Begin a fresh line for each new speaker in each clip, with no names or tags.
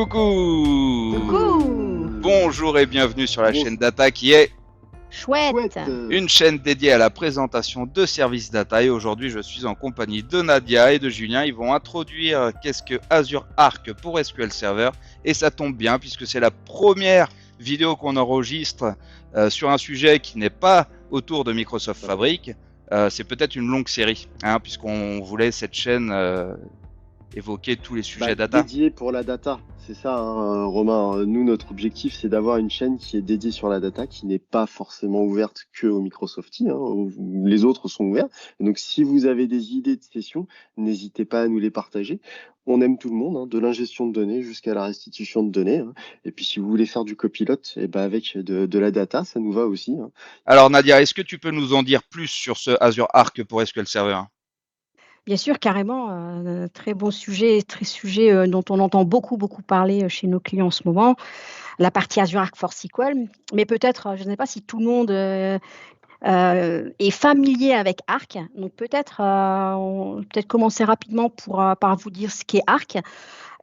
Coucou! Bonjour et bienvenue sur la chaîne Data qui est
Chouette.
une chaîne dédiée à la présentation de services data. Et aujourd'hui, je suis en compagnie de Nadia et de Julien. Ils vont introduire qu'est-ce que Azure Arc pour SQL Server. Et ça tombe bien puisque c'est la première vidéo qu'on enregistre sur un sujet qui n'est pas autour de Microsoft Fabric. C'est peut-être une longue série, puisqu'on voulait cette chaîne évoquer tous les sujets data.
Dédié pour la data, c'est ça, Romain. Nous, notre objectif, c'est d'avoir une chaîne qui est dédiée sur la data, qui n'est pas forcément ouverte que au Microsoftie. Les autres sont ouverts. Donc, si vous avez des idées de sessions, n'hésitez pas à nous les partager. On aime tout le monde, de l'ingestion de données jusqu'à la restitution de données. Et puis, si vous voulez faire du copilote, avec de la data, ça nous va aussi.
Alors Nadia, est-ce que tu peux nous en dire plus sur ce Azure Arc pour SQL Server?
Bien sûr, carrément, très bon sujet, dont on entend beaucoup parler chez nos clients en ce moment, la partie Azure Arc for SQL. Mais peut-être, je ne sais pas si tout le monde est familier avec Arc. Donc peut-être commencer rapidement par vous dire ce qu'est Arc.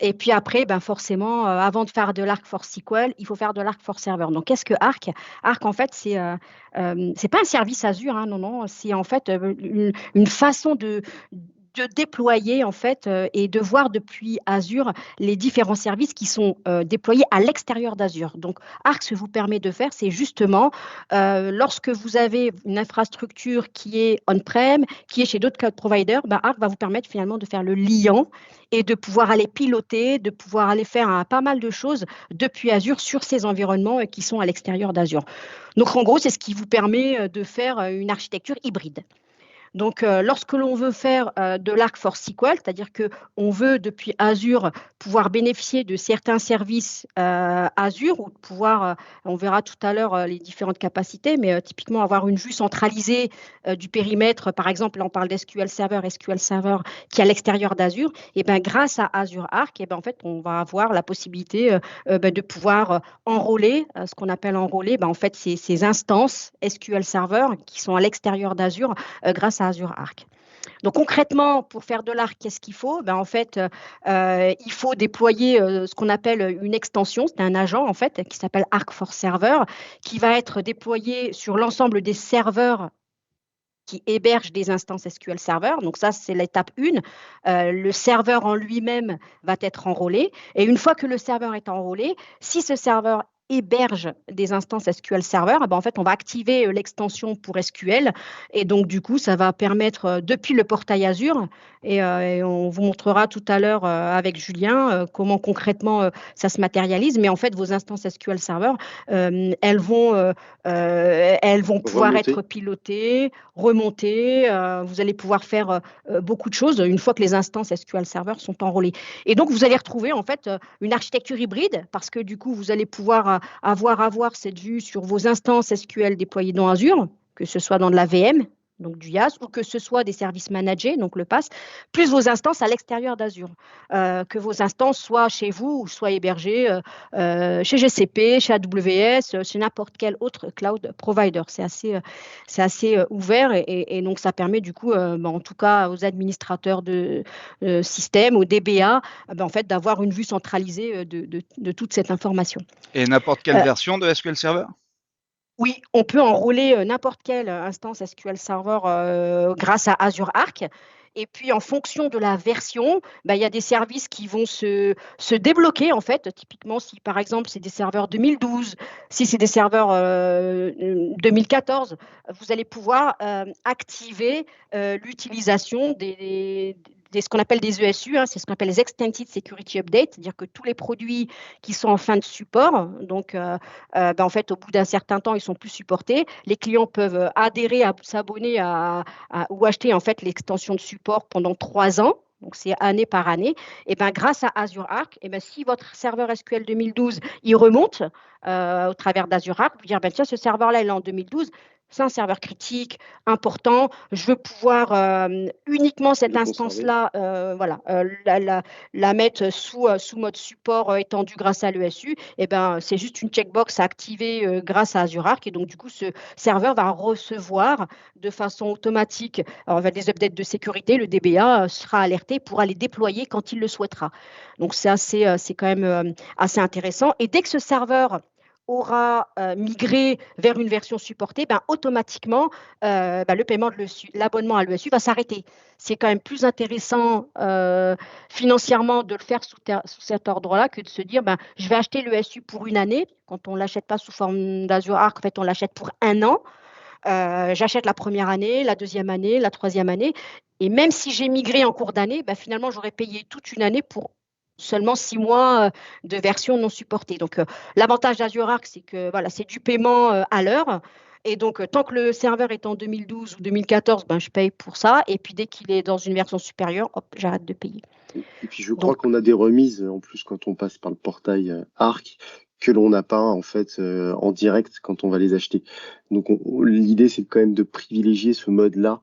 Et puis après, forcément, avant de faire de l'Arc for SQL, il faut faire de l'Arc for Server. Donc qu'est-ce que Arc? Arc, en fait, c'est pas un service Azure, non, c'est en fait une façon de déployer en fait et de voir depuis Azure les différents services qui sont déployés à l'extérieur d'Azure. Donc Arc, ce que vous permet de faire, c'est justement lorsque vous avez une infrastructure qui est on-prem, qui est chez d'autres cloud providers, Arc va vous permettre finalement de faire le lien et de pouvoir aller piloter, de pouvoir aller faire pas mal de choses depuis Azure sur ces environnements qui sont à l'extérieur d'Azure. Donc en gros, c'est ce qui vous permet de faire une architecture hybride. Donc, lorsque l'on veut faire de l'Arc for SQL, c'est-à-dire qu'on veut depuis Azure pouvoir bénéficier de certains services Azure ou pouvoir, on verra tout à l'heure les différentes capacités, mais typiquement avoir une vue centralisée du périmètre, par exemple, là on parle d'SQL Server qui est à l'extérieur d'Azure, et grâce à Azure Arc, en fait, on va avoir la possibilité de pouvoir enrôler, ce qu'on appelle enrôler, en fait, ces instances SQL Server qui sont à l'extérieur d'Azure grâce à Azure Arc. Donc concrètement, pour faire de l'Arc, qu'est-ce qu'il faut? En fait, il faut déployer ce qu'on appelle une extension, c'est un agent en fait qui s'appelle Arc for Server, qui va être déployé sur l'ensemble des serveurs qui hébergent des instances SQL Server. Donc ça, c'est l'étape 1. Le serveur en lui-même va être enrôlé. Et une fois que le serveur est enrôlé, si ce serveur héberge des instances SQL Server, en fait, on va activer l'extension pour SQL. Et donc, du coup, ça va permettre, depuis le portail Azure, et on vous montrera tout à l'heure avec Julien comment concrètement ça se matérialise. Mais en fait, vos instances SQL Server, elles vont pouvoir être pilotées, remonter, vous allez pouvoir faire beaucoup de choses une fois que les instances SQL Server sont enrôlées. Et donc, vous allez retrouver en fait une architecture hybride parce que du coup, vous allez pouvoir avoir cette vue sur vos instances SQL déployées dans Azure, que ce soit dans de la VM, donc du IaaS, ou que ce soit des services managés, donc le PaaS, plus vos instances à l'extérieur d'Azure. Que vos instances soient chez vous ou soient hébergées chez GCP, chez AWS, chez n'importe quel autre cloud provider. C'est assez ouvert et donc ça permet du coup, en tout cas aux administrateurs de système, aux DBA, en fait, d'avoir une vue centralisée de toute cette information.
Et n'importe quelle version de SQL Server?
Oui, on peut enrôler n'importe quelle instance SQL Server grâce à Azure Arc. Et puis, en fonction de la version, il y a des services qui vont se débloquer, en fait. Typiquement, si, par exemple, c'est des serveurs 2012, si c'est des serveurs 2014, vous allez pouvoir activer l'utilisation ce qu'on appelle des ESU, c'est ce qu'on appelle les Extended Security Updates, c'est-à-dire que tous les produits qui sont en fin de support, donc en fait, au bout d'un certain temps, ils ne sont plus supportés. Les clients peuvent adhérer, s'abonner ou acheter en fait l'extension de support pendant 3 ans. Donc, c'est année par année. Et grâce à Azure Arc, si votre serveur SQL 2012, il remonte au travers d'Azure Arc, vous dire, tiens, ce serveur-là, il est en 2012, c'est un serveur critique, important. Je veux pouvoir uniquement cette
Le conserver.
instance-là, la mettre sous mode support étendu grâce à l'ESU. Et ben, c'est juste une checkbox à activer grâce à Azure Arc. Et donc, du coup, ce serveur va recevoir de façon automatique des updates de sécurité. Le DBA sera alerté pour aller déployer quand il le souhaitera. Donc, c'est quand même assez intéressant. Et dès que ce serveur aura migré vers une version supportée, ben, automatiquement, le paiement de l'abonnement à l'ESU va s'arrêter. C'est quand même plus intéressant financièrement de le faire sous cet ordre-là que de se dire, ben, je vais acheter l'ESU pour une année. Quand on ne l'achète pas sous forme d'Azure Arc, en fait, on l'achète pour un an. J'achète la première année, la deuxième année, la troisième année. Et même si j'ai migré en cours d'année, ben, finalement, j'aurais payé toute une année pour seulement 6 mois de version non supportée. Donc, l'avantage d'Azure Arc, c'est que voilà, c'est du paiement à l'heure. Et donc, tant que le serveur est en 2012 ou 2014, ben, je paye pour ça. Et puis, dès qu'il est dans une version supérieure, hop, j'arrête de payer.
Et puis je crois qu'on a des remises en plus quand on passe par le portail Arc que l'on n'a pas en fait en direct quand on va les acheter. Donc l'idée c'est quand même de privilégier ce mode-là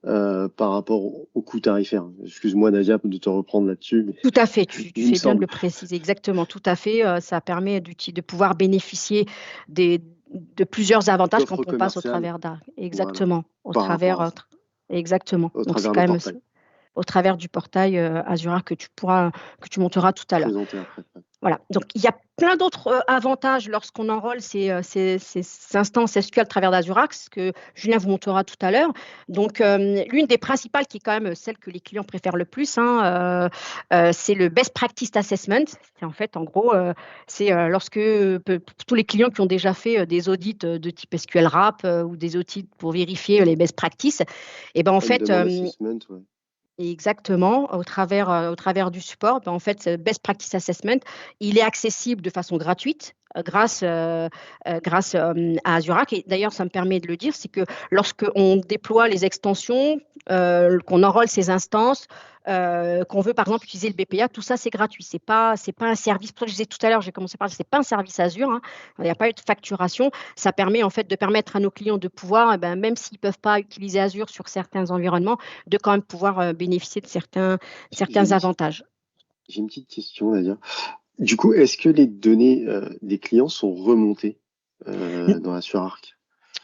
par rapport au coût tarifaire. Excuse-moi Nadia de te reprendre là-dessus. Mais
Tout à fait, tu
il me
fais bien de
semble.
le préciser, exactement, tout à fait. Ça permet de pouvoir bénéficier de plusieurs avantages
D'offres
quand on passe au
commerciales,
travers d'Arc.
voilà,
Exactement,
par rapport à ça,
exactement.
au
Donc, c'est
travers
quand
le
même
portail
au travers du portail Azure Arc que tu monteras tout à l'heure.
présenté après.
Voilà, donc il y a plein d'autres avantages lorsqu'on enrôle ces instances SQL à travers d'Azure Arc, ce que Julien vous montrera tout à l'heure. Donc, l'une des principales, qui est quand même celle que les clients préfèrent le plus, c'est le Best Practice Assessment. C'est en fait, en gros, c'est lorsque tous les clients qui ont déjà fait des audits de type SQL Wrap ou des audits pour vérifier les best practices, et ben en fait,
On-demand assessment, ouais.
exactement, au travers du support, ben, en fait, ce Best Practice Assessment, il est accessible de façon gratuite grâce à Azure Arc. Et d'ailleurs, ça me permet de le dire, c'est que lorsqu'on déploie les extensions, qu'on enrôle ces instances, qu'on veut par exemple utiliser le BPA, tout ça c'est gratuit. C'est pas un service. Pour ça que je disais tout à l'heure, j'ai commencé par dire, c'est pas un service Azure. Hein. Il n'y a pas eu de facturation. Ça permet en fait de permettre à nos clients de pouvoir, même s'ils peuvent pas utiliser Azure sur certains environnements, de quand même pouvoir bénéficier de certains avantages.
J'ai une petite question Nadia. Du coup, est-ce que les données des clients sont remontées dans Azure Arc?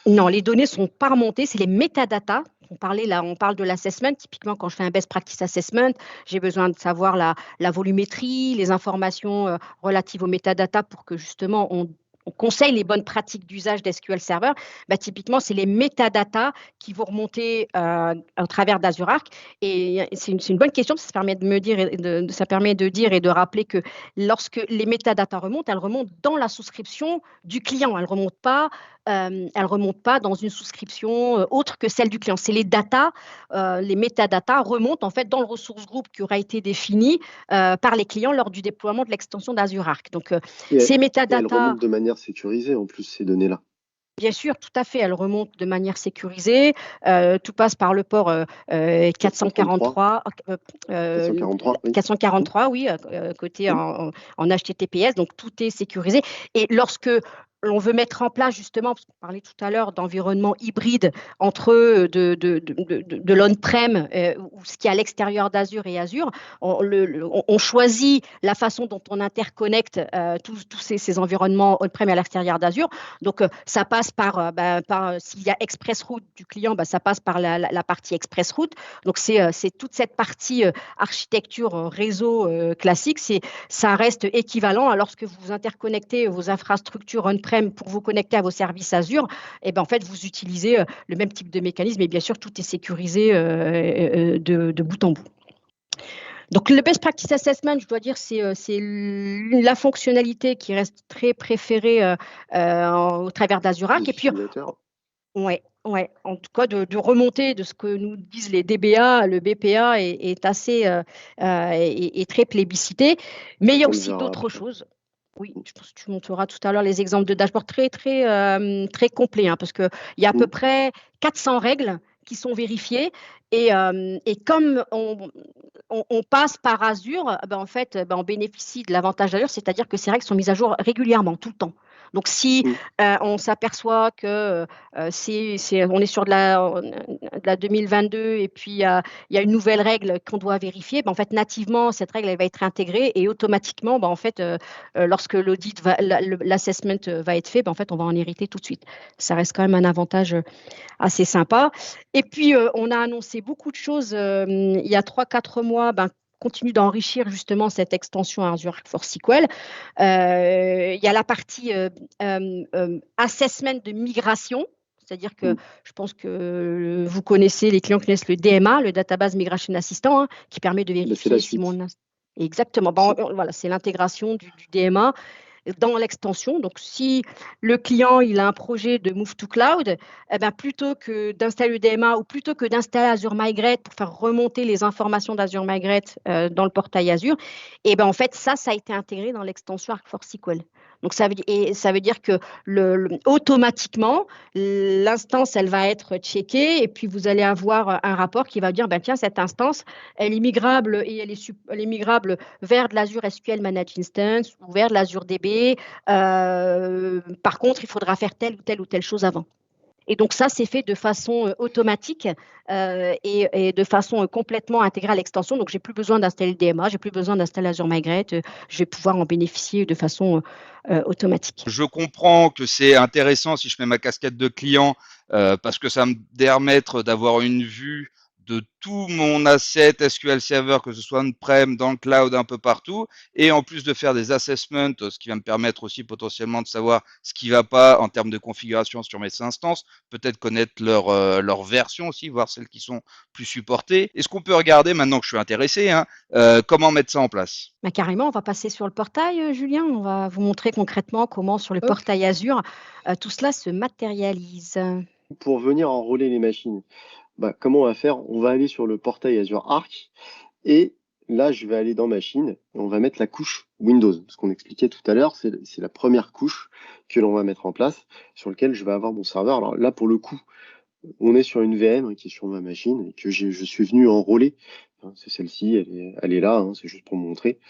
Non, les données ne sont pas remontées, c'est les métadatas. On parle de l'assessment. Typiquement, quand je fais un best practice assessment, j'ai besoin de savoir la volumétrie, les informations relatives aux métadatas pour que justement on conseille les bonnes pratiques d'usage d'SQL Server. Typiquement, c'est les métadatas qui vont remonter au travers d'Azure Arc. Et c'est une bonne question, parce que ça permet de me dire ça permet de dire et de rappeler que lorsque les métadatas remontent, elles remontent dans la souscription du client. Elles ne remontent pas dans une souscription autre que celle du client. C'est les datas, les métadatas remontent en fait dans le ressource groupe qui aura été défini par les clients lors du déploiement de l'extension d'Azure Arc. Donc, ces
Et elles
métadatas,
remontent de manière sécurisée en plus, ces données-là.
bien sûr, tout à fait, elles remontent de manière sécurisée. Tout passe par le port 443,
443, oui.
443, oui, côté en HTTPS. Donc, tout est sécurisé. Et lorsque on veut mettre en place justement, parce qu'on parlait tout à l'heure d'environnement hybride entre de l'on-prem ou ce qui est à l'extérieur d'Azure et Azure, on choisit la façon dont on interconnecte tous ces environnements on-prem à l'extérieur d'Azure. Donc, ça passe par s'il y a Express Route du client, ça passe par la partie Express Route. Donc, c'est toute cette partie architecture réseau classique. Ça reste équivalent à lorsque vous interconnectez vos infrastructures on-prem pour vous connecter à vos services Azure. Et en fait, vous utilisez le même type de mécanisme. Et bien sûr, tout est sécurisé de bout en bout. Donc, le Best Practice Assessment, je dois dire, c'est la fonctionnalité qui reste très préférée au travers d'Azure Arc. Et puis, ouais, en tout cas, de remonter de ce que nous disent les DBA, le BPA est assez est très plébiscité. Mais il y a aussi d'autres choses. Oui, je pense que tu montreras tout à l'heure les exemples de dashboard très complets, hein, parce qu'il y a à peu près 400 règles qui sont vérifiées. Et comme on passe par Azure, en fait, on bénéficie de l'avantage d'Azure, c'est-à-dire que ces règles sont mises à jour régulièrement, tout le temps. Donc si
Mm.
on s'aperçoit que on est sur de la 2022 et puis il y a une nouvelle règle qu'on doit vérifier, ben, en fait, nativement, cette règle elle va être intégrée et automatiquement, ben, en fait, lorsque l'assessment va être fait, ben, en fait, on va en hériter tout de suite. Ça reste quand même un avantage assez sympa. Et puis, on a annoncé beaucoup de choses il y a 3-4 mois, ben, continue d'enrichir justement cette extension Azure Arc for SQL. Il y a la partie assessment de migration, c'est-à-dire que je pense que vous connaissez, les clients connaissent le DMA, le Database Migration Assistant, hein, qui permet de
Bah, c'est
vérifier
la
si
suite.
Exactement. Bon, voilà, c'est l'intégration du DMA dans l'extension. Donc, si le client il a un projet de move to cloud, eh ben, plutôt que d'installer le DMA ou plutôt que d'installer Azure Migrate pour faire remonter les informations d'Azure Migrate dans le portail Azure, et ben, en fait, ça a été intégré dans l'extension Arc for SQL. Donc, ça veut dire que automatiquement, l'instance, elle va être checkée et puis vous allez avoir un rapport qui va dire, ben, tiens, cette instance, elle est migrable et elle est migrable vers de l'Azure SQL Managed Instance ou vers de l'Azure DB. Par contre, il faudra faire telle ou telle chose avant. Et donc ça, c'est fait de façon automatique et de façon complètement intégrée à l'extension. Donc, j'ai plus besoin d'installer le DMA, j'ai plus besoin d'installer Azure Migrate. Je vais pouvoir en bénéficier de façon automatique.
Je comprends que c'est intéressant si je mets ma casquette de client parce que ça me permettre d'avoir une vue de tout mon asset SQL Server, que ce soit on-prem, dans le cloud, un peu partout, et en plus de faire des assessments, ce qui va me permettre aussi potentiellement de savoir ce qui va pas en termes de configuration sur mes instances, peut-être connaître leur version aussi, voir celles qui sont plus supportées. Est-ce qu'on peut regarder, maintenant que je suis intéressé, hein, comment mettre ça en place?
Bah, carrément, on va passer sur le portail, Julien. On va vous montrer concrètement comment, sur le
Hop,
portail Azure, tout cela se matérialise.
pour venir enrôler les machines, bah, comment on va faire? On va aller sur le portail Azure Arc et là, je vais aller dans Machine et on va mettre la couche Windows. Ce qu'on expliquait tout à l'heure, c'est la première couche que l'on va mettre en place sur laquelle je vais avoir mon serveur. Alors là, pour le coup, on est sur une VM qui est sur ma machine et que je suis venu enrôler. Hein, c'est celle-ci, elle est là, hein, c'est juste pour montrer.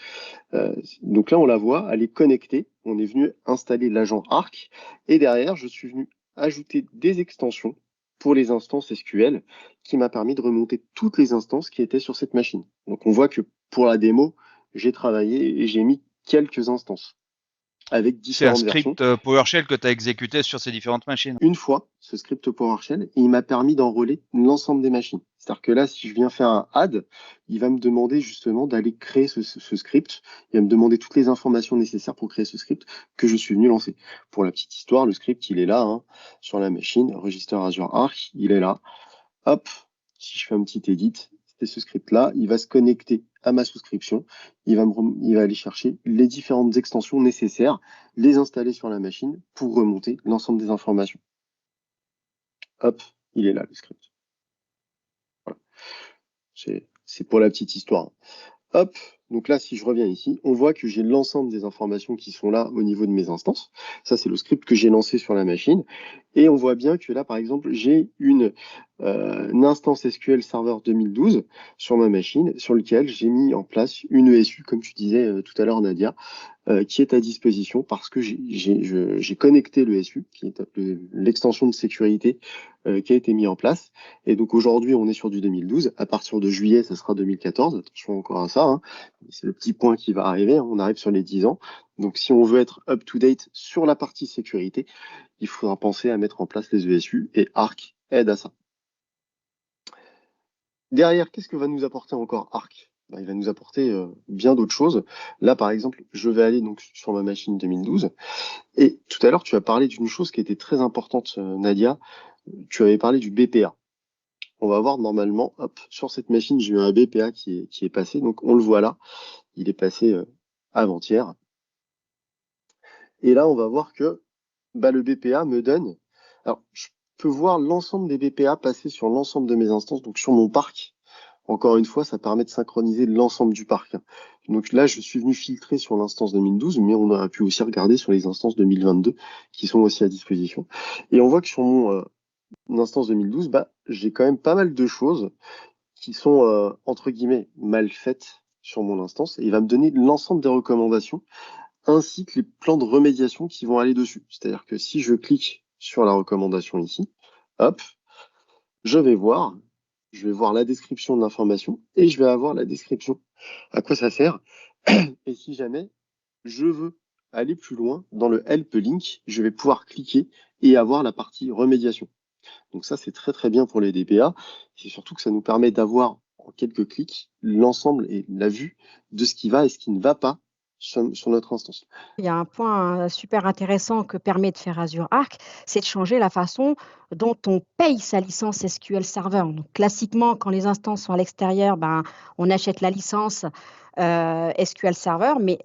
Donc là, on la voit, elle est connectée. On est venu installer l'agent Arc et derrière, je suis venu ajouter des extensions pour les instances SQL qui m'a permis de remonter toutes les instances qui étaient sur cette machine. Donc on voit que pour la démo, j'ai travaillé et j'ai mis quelques instances avec
C'est un
différentes versions.
script PowerShell que tu as exécuté sur ces différentes machines.
Une fois ce script PowerShell et il m'a permis d'enrôler l'ensemble des machines. C'est-à-dire que là, si je viens faire un add, il va me demander justement d'aller créer ce script. Il va me demander toutes les informations nécessaires pour créer ce script que je suis venu lancer. Pour la petite histoire, le script, il est là, hein, sur la machine, Register Azure Arc, il est là. Hop, si je fais un petit edit, c'est ce script-là, il va se connecter à ma souscription, il va aller chercher les différentes extensions nécessaires, les installer sur la machine pour remonter l'ensemble des informations. Hop, il est là, le script. Voilà. C'est pour la petite histoire. Hop, donc là, si je reviens ici, on voit que j'ai l'ensemble des informations qui sont là au niveau de mes instances. Ça, c'est le script que j'ai lancé sur la machine. Et on voit bien que là, par exemple, j'ai une instance SQL Server 2012 sur ma machine, sur lequel j'ai mis en place une ESU, comme tu disais tout à l'heure, Nadia, qui est à disposition parce que j'ai connecté le SU, qui est l'extension de sécurité qui a été mis en place. Et donc aujourd'hui, on est sur du 2012. À partir de juillet, ça sera 2014. Attention encore à ça, hein. C'est le petit point qui va arriver, hein. On arrive sur les 10 ans. Donc si on veut être up-to-date sur la partie sécurité, il faudra penser à mettre en place les ESU et Arc aide à ça. Derrière, qu'est-ce que va nous apporter encore Arc? Il va nous apporter bien d'autres choses. Là, par exemple, je vais aller donc sur ma machine 2012. Et tout à l'heure, tu as parlé d'une chose qui était très importante, Nadia. Tu avais parlé du BPA. On va voir normalement, hop, sur cette machine, j'ai eu un BPA qui est passé. Donc, on le voit là. Il est passé avant-hier. Et là, on va voir que le BPA me donne... Alors, je peux voir l'ensemble des BPA passer sur l'ensemble de mes instances, donc sur mon parc. Encore une fois, ça permet de synchroniser l'ensemble du parc. Donc là, je suis venu filtrer sur l'instance 2012, mais on aurait pu aussi regarder sur les instances 2022 qui sont aussi à disposition. Et on voit que sur mon instance 2012, j'ai quand même pas mal de choses qui sont, entre guillemets, mal faites sur mon instance. Et il va me donner l'ensemble des recommandations, ainsi que les plans de remédiation qui vont aller dessus. C'est-à-dire que si je clique sur la recommandation ici, hop, je vais voir la description de l'information et je vais avoir la description. À quoi ça sert? Et si jamais je veux aller plus loin dans le help link, je vais pouvoir cliquer et avoir la partie remédiation. Donc ça, c'est très très bien pour les DBA. C'est surtout que ça nous permet d'avoir en quelques clics l'ensemble et la vue de ce qui va et ce qui ne va pas sur notre instance.
Il y a un point super intéressant que permet de faire Azure Arc, c'est de changer la façon dont on paye sa licence SQL Server. Donc, classiquement, quand les instances sont à l'extérieur, ben, on achète la licence SQL Server, mais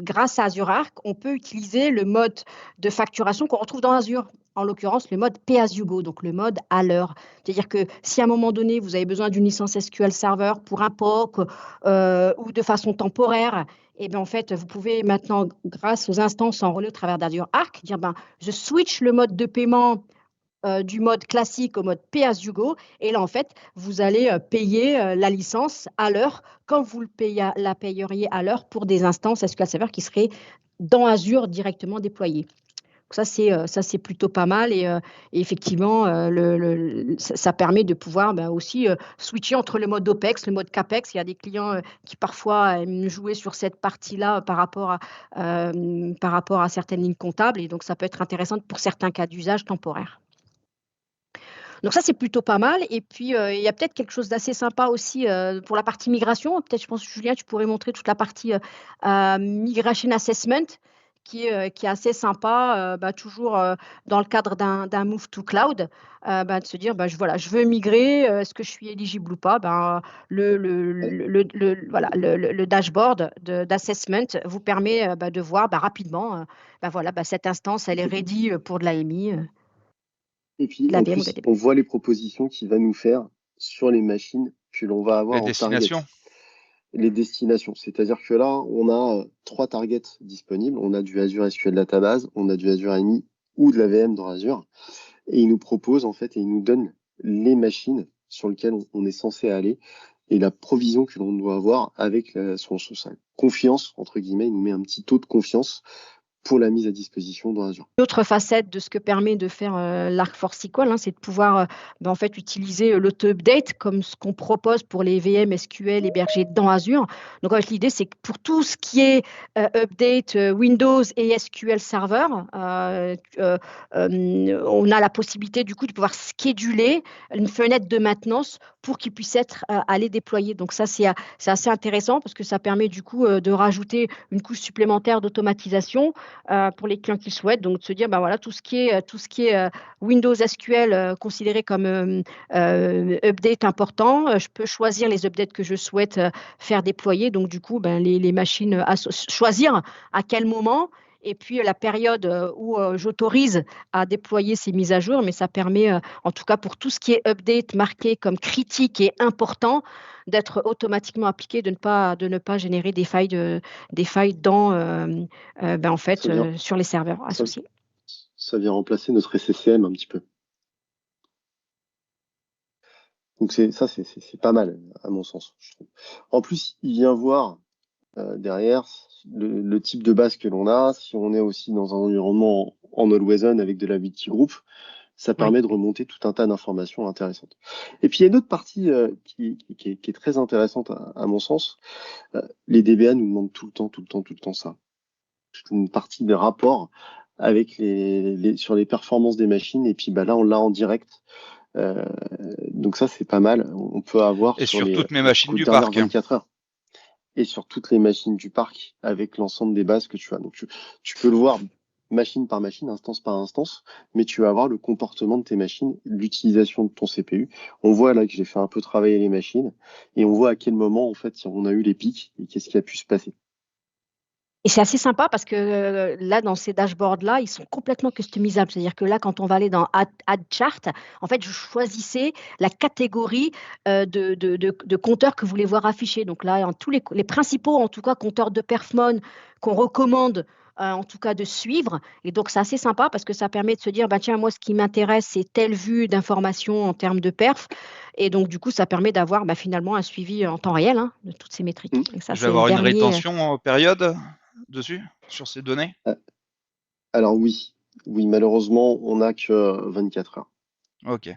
grâce à Azure Arc, on peut utiliser le mode de facturation qu'on retrouve dans Azure. En l'occurrence, le mode Pay as you go, donc le mode à l'heure. C'est-à-dire que si à un moment donné, vous avez besoin d'une licence SQL Server pour un POC ou de façon temporaire, et bien en fait, vous pouvez maintenant, grâce aux instances enrôlées au travers d'Azure Arc, dire ben, je switch le mode de paiement du mode classique au mode Pay as you go. Et là, en fait, vous allez payer la licence à l'heure quand vous la payeriez à l'heure pour des instances SQL Server qui seraient dans Azure directement déployées. Ça, c'est plutôt pas mal et effectivement, ça permet de pouvoir aussi switcher entre le mode OPEX, le mode CAPEX. Il y a des clients qui parfois aiment jouer sur cette partie-là par rapport à certaines lignes comptables et donc ça peut être intéressant pour certains cas d'usage temporaire. Donc ça, c'est plutôt pas mal. Et puis, il y a peut-être quelque chose d'assez sympa aussi pour la partie migration. Peut-être, je pense, Julien, tu pourrais montrer toute la partie Migration Assessment qui est assez sympa, toujours dans le cadre d'un move to cloud, de se dire, je veux migrer, est-ce que je suis éligible ou pas? Le dashboard d'assessment vous permet de voir rapidement, cette instance, elle est ready pour de l'AMI.
Et puis, en plus, on voit les propositions qu'il va nous faire sur les machines que l'on va avoir en target. Les destinations. C'est-à-dire que là, on a 3 targets disponibles. On a du Azure SQL Database, on a du Azure AMI ou de la VM dans Azure. Et il nous propose, en fait, et il nous donne les machines sur lesquelles on est censé aller et la provision que l'on doit avoir avec sa confiance, entre guillemets. Il nous met un petit taux de confiance pour la mise à disposition dans Azure.
L'autre facette de ce que permet de faire l'Arc4 SQL, c'est de pouvoir en fait utiliser l'auto-update comme ce qu'on propose pour les VM SQL hébergés dans Azure. Donc en fait, l'idée, c'est que pour tout ce qui est update Windows et SQL Server, on a la possibilité du coup de pouvoir scheduler une fenêtre de maintenance pour qu'il puisse être aller déployer. Donc ça, c'est assez intéressant parce que ça permet du coup de rajouter une couche supplémentaire d'automatisation pour les clients qui le souhaitent, donc de se dire tout ce qui est Windows SQL considéré comme update important, je peux choisir les updates que je souhaite faire déployer, donc du coup les machines choisir à quel moment et puis la période où j'autorise à déployer ces mises à jour, mais ça permet en tout cas pour tout ce qui est update marqué comme critique et important d'être automatiquement appliqué, de ne pas générer des failles dans sur les serveurs associés.
Ça vient remplacer notre SCCM un petit peu. Donc c'est pas mal à mon sens, je trouve. En plus, il vient voir derrière le type de base que l'on a. Si on est aussi dans un environnement en Always On avec de la multi-groupe, ça permet de remonter tout un tas d'informations intéressantes. Et puis il y a une autre partie qui est très intéressante à mon sens. Les DBA nous demandent tout le temps ça. Une partie des rapports avec sur les performances des machines. Et puis là, on l'a en direct. Donc ça, c'est pas mal. On peut avoir
sur toutes mes machines du parc.
24 heures. Et sur toutes les machines du parc avec l'ensemble des bases que tu as. Donc tu peux le voir machine par machine, instance par instance, mais tu vas avoir le comportement de tes machines, l'utilisation de ton CPU. On voit là que j'ai fait un peu travailler les machines et on voit à quel moment en fait on a eu les pics et qu'est-ce qui a pu se passer.
Et c'est assez sympa parce que là, dans ces dashboards-là, ils sont complètement customisables. C'est-à-dire que là, quand on va aller dans Add Chart, en fait, je choisissais la catégorie de compteurs que vous voulez voir affichés. Donc là, tous les principaux, en tout cas, compteurs de perfmon qu'on recommande en tout cas de suivre. Et donc, c'est assez sympa parce que ça permet de se dire, tiens, moi, ce qui m'intéresse, c'est telle vue d'information en termes de perf. Et donc, du coup, ça permet d'avoir finalement un suivi en temps réel de toutes ces métriques.
Je vais avoir une rétention en période dessus, sur ces données?
Alors oui, malheureusement, on n'a que 24 heures.
Ok.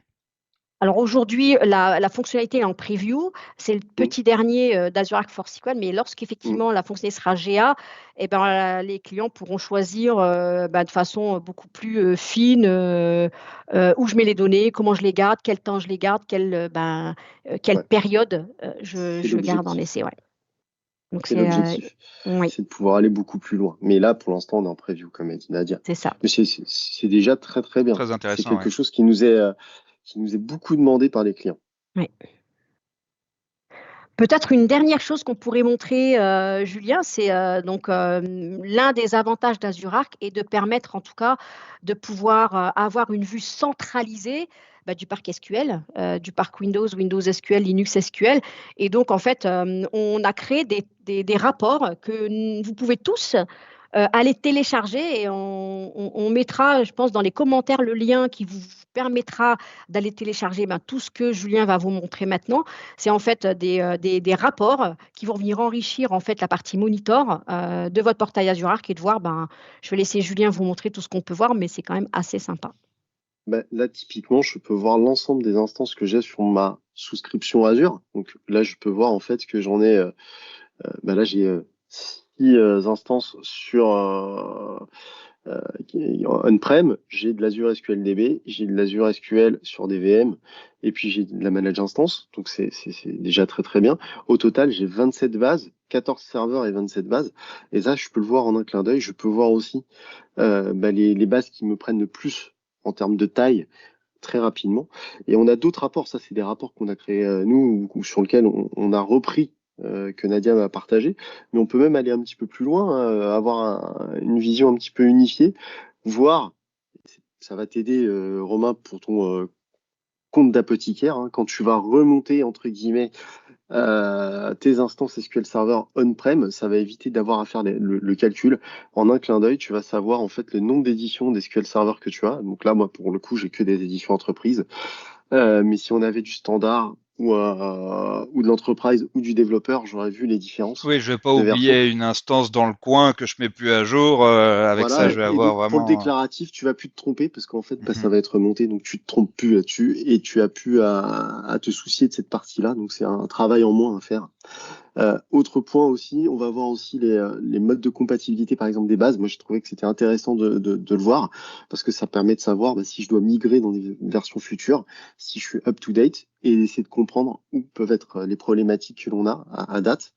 Alors aujourd'hui, la fonctionnalité est en preview, c'est le
Mm,
petit dernier, d'Azure Arc for SQL, mais
mm.
lorsqu'effectivement la fonctionnalité sera GA, et ben, les clients pourront choisir, de façon, beaucoup plus, fine, où je mets les données, comment je les garde, quel temps je les garde, quelle
Ouais,
période,
c'est
je garde en
l'objectif.
essai, ouais. Donc
C'est
c'est,
l'objectif.
oui,
C'est de pouvoir aller beaucoup plus loin. Mais là, pour l'instant, on est en preview, comme a dit Nadia.
c'est ça.
Mais c'est déjà très très bien.
Très
C'est
intéressant,
quelque
ouais.
chose qui nous est beaucoup demandé par les clients.
Ouais. Peut-être une dernière chose qu'on pourrait montrer, Julien, c'est l'un des avantages d'Azure Arc est de permettre en tout cas de pouvoir avoir une vue centralisée du parc SQL, du parc Windows SQL, Linux SQL. Et donc en fait, on a créé des rapports que vous pouvez tous aller télécharger et on mettra, je pense, dans les commentaires le lien qui vous permettra d'aller télécharger tout ce que Julien va vous montrer maintenant. C'est en fait des rapports qui vont venir enrichir en fait la partie monitor de votre portail Azure Arc et de voir, je vais laisser Julien vous montrer tout ce qu'on peut voir, mais c'est quand même assez sympa.
Bah, là, typiquement, je peux voir l'ensemble des instances que j'ai sur ma souscription Azure. Donc là, je peux voir en fait que j'en ai, là, j'ai 6 instances sur on-prem. J'ai de l'Azure SQL DB, j'ai de l'Azure SQL sur des VM, et puis j'ai de la managed instance. Donc c'est déjà très très bien. Au total, j'ai 27 bases, 14 serveurs et 27 bases. Et ça, je peux le voir en un clin d'œil. Je peux voir aussi les bases qui me prennent le plus en termes de taille très rapidement. Et on a d'autres rapports. Ça, c'est des rapports qu'on a créés nous, ou sur lesquels on a repris, que Nadia m'a partagé. Mais on peut même aller un petit peu plus loin, hein, avoir une vision un petit peu unifiée, voir, ça va t'aider, Romain, pour ton compte d'apothicaire, hein, quand tu vas remonter, entre guillemets, tes instances SQL Server on-prem, ça va éviter d'avoir à faire le calcul. En un clin d'œil, tu vas savoir en fait le nombre d'éditions d'SQL Server que tu as. Donc là, moi, pour le coup, j'ai que des éditions entreprises. Mais si on avait du standard ou de l'entreprise ou du développeur, j'aurais vu les différences
Oui, je vais pas
de version.
oublier une instance dans le coin que je mets plus à jour. Avec ça,
Voilà,
je vais
et
avoir
donc pour le
vraiment.
déclaratif, tu vas plus te tromper parce qu'en fait, ça
Mhm.
va être remonté, donc tu te trompes plus là-dessus et tu as plus à te soucier de cette partie-là. Donc c'est un travail en moins à faire. Autre point aussi, on va voir aussi les modes de compatibilité, par exemple des bases. Moi, je trouvais que c'était intéressant de le voir parce que ça permet de savoir si je dois migrer dans des versions futures, si je suis up-to-date et essayer de comprendre où peuvent être les problématiques que l'on a à date.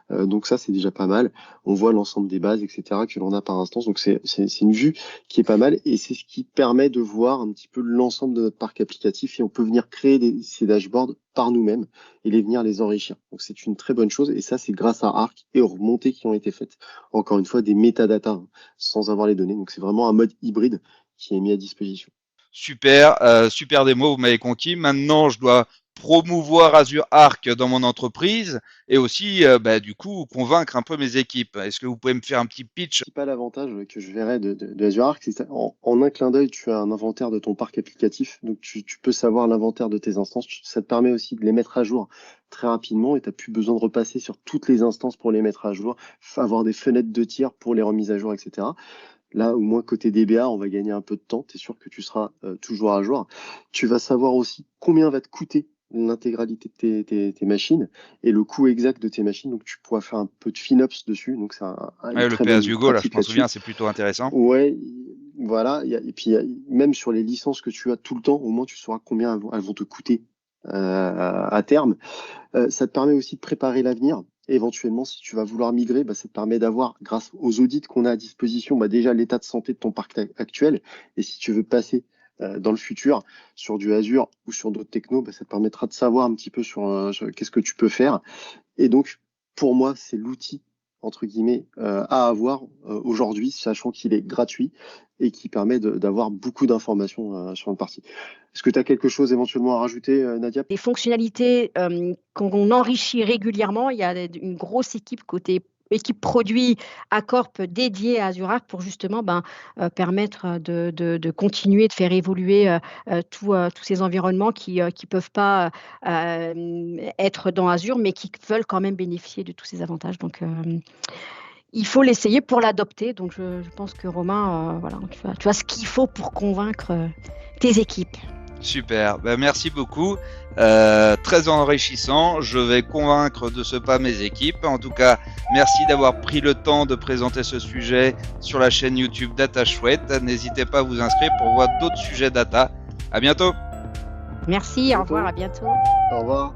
Donc ça, c'est déjà pas mal. On voit l'ensemble des bases, etc., que l'on a par instance. Donc c'est une vue qui est pas mal et c'est ce qui permet de voir un petit peu l'ensemble de notre parc applicatif et on peut venir créer ces dashboards par nous-mêmes et venir les enrichir. Donc c'est une très bonne chose et ça, c'est grâce à Arc et aux remontées qui ont été faites. Encore une fois, des métadatas, hein, sans avoir les données. Donc c'est vraiment un mode hybride qui est mis à disposition.
Super, super démo, vous m'avez conquis. Maintenant, je dois promouvoir Azure Arc dans mon entreprise et aussi, du coup, convaincre un peu mes équipes. Est-ce que vous pouvez me faire un petit pitch?
Principal avantage que je verrais de Azure Arc, c'est en un clin d'œil, tu as un inventaire de ton parc applicatif. Donc, tu peux savoir l'inventaire de tes instances. Ça te permet aussi de les mettre à jour très rapidement et tu n'as plus besoin de repasser sur toutes les instances pour les mettre à jour, avoir des fenêtres de tir pour les remises à jour, etc. Là, au moins, côté DBA, on va gagner un peu de temps. Tu es sûr que tu seras toujours à jour. Tu vas savoir aussi combien va te coûter l'intégralité de tes machines et le coût exact de tes machines. Donc, tu pourras faire un peu de FinOps dessus. Donc, c'est une
Ouais, le
très
pay as
bonne
you go, là, je
pratique
m'en souviens,
là-dessus.
c'est plutôt intéressant.
Ouais, voilà. Et puis, même sur les licences que tu as tout le temps, au moins, tu sauras combien elles vont te coûter à terme. Ça te permet aussi de préparer l'avenir. Éventuellement, si tu vas vouloir migrer, ça te permet d'avoir, grâce aux audits qu'on a à disposition, déjà l'état de santé de ton parc actuel. Et si tu veux passer dans le futur sur du Azure ou sur d'autres technos, ça te permettra de savoir un petit peu sur qu'est-ce que tu peux faire. Et donc, pour moi, c'est l'outil, entre guillemets, à avoir aujourd'hui, sachant qu'il est gratuit et qui permet d'avoir beaucoup d'informations sur une partie. Est-ce que tu as quelque chose éventuellement à rajouter, Nadia?
Des fonctionnalités qu'on enrichit régulièrement. Il y a une grosse équipe côté équipe produit à Corp dédiée à Azure Arc pour justement permettre de continuer de faire évoluer tous ces environnements qui ne peuvent pas être dans Azure, mais qui veulent quand même bénéficier de tous ces avantages. Donc, il faut l'essayer pour l'adopter. Donc, je pense que Romain, voilà, tu as ce qu'il faut pour convaincre tes équipes.
Super, merci beaucoup. Très enrichissant. Je vais convaincre de ce pas mes équipes. En tout cas, merci d'avoir pris le temps de présenter ce sujet sur la chaîne YouTube Data Chouette. N'hésitez pas à vous inscrire pour voir d'autres sujets data. À bientôt.
Merci, au revoir, à bientôt.
Au revoir.